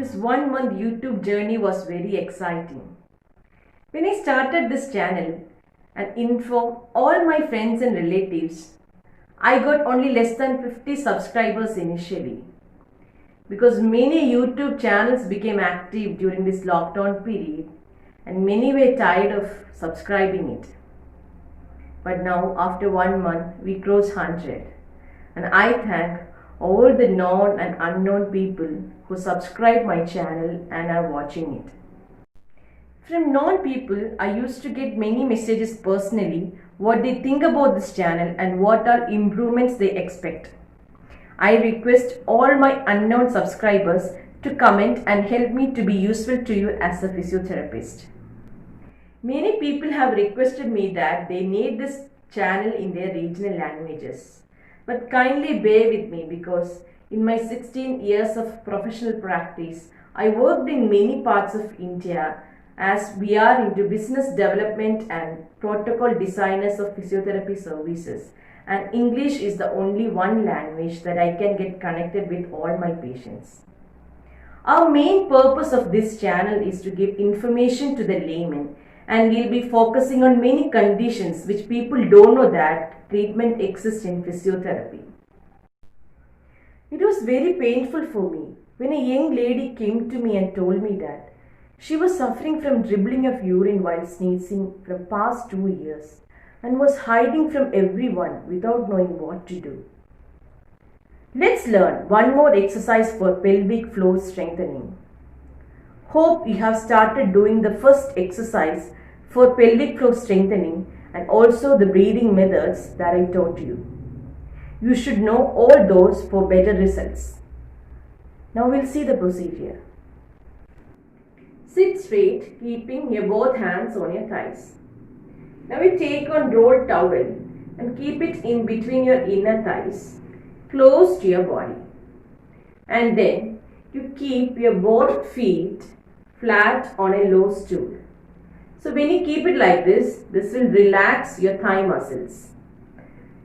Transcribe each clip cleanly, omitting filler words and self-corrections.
This 1 month YouTube journey was very exciting. When I started this channel and informed all my friends and relatives, I got only less than 50 subscribers initially, because many YouTube channels became active during this lockdown period and many were tired of subscribing it. But now after 1 month we crossed 100, and I thank all the known and unknown people who subscribe my channel and are watching it. From known people, I used to get many messages personally what they think about this channel and what are improvements they expect. I request all my unknown subscribers to comment and help me to be useful to you as a physiotherapist. Many people have requested me that they need this channel in their regional languages. But kindly bear with me, because in my 16 years of professional practice, I worked in many parts of India, as we are into business development and protocol designers of physiotherapy services, and English is the only one language that I can get connected with all my patients. Our main purpose of this channel is to give information to the layman, and we'll be focusing on many conditions which people don't know that treatment exists in physiotherapy. It was very painful for me when a young lady came to me and told me that she was suffering from dribbling of urine while sneezing for the past 2 years and was hiding from everyone without knowing what to do. Let's learn one more exercise for pelvic floor strengthening. Hope you have started doing the first exercise for pelvic floor strengthening and also the breathing methods that I taught you. You should know all those for better results. Now we'll see the procedure. Sit straight, keeping your both hands on your thighs. Now we take on rolled towel and keep it in between your inner thighs, close to your body. And then you keep your both feet flat on a low stool. So when you keep it like this will relax your thigh muscles.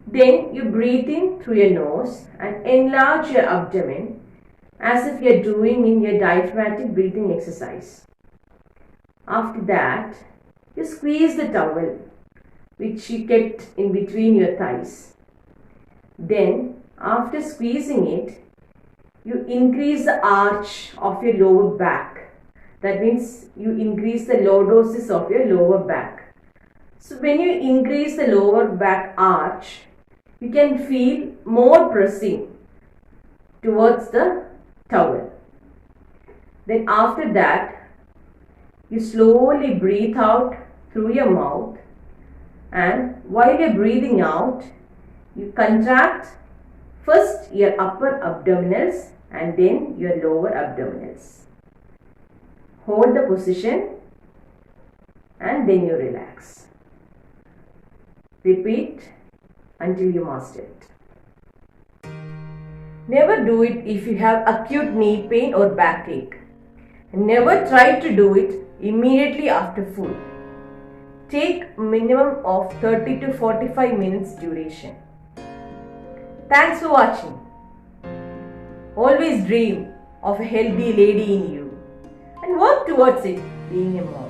Then you breathe in through your nose and enlarge your abdomen as if you are doing in your diaphragmatic breathing exercise. After that, you squeeze the towel which you kept in between your thighs. Then, after squeezing it, you increase the arch of your lower back. That means you increase the lordosis of your lower back. So when you increase the lower back arch, you can feel more pressing towards the towel. Then after that, you slowly breathe out through your mouth, and while you're breathing out, you contract first your upper abdominals and then your lower abdominals. Hold the position and then you relax. Repeat until you master it. Never do it if you have acute knee pain or backache. Never try to do it immediately after food. Take minimum of 30 to 45 minutes duration. Thanks for watching. Always dream of a healthy lady in you and work towards it, being a mom.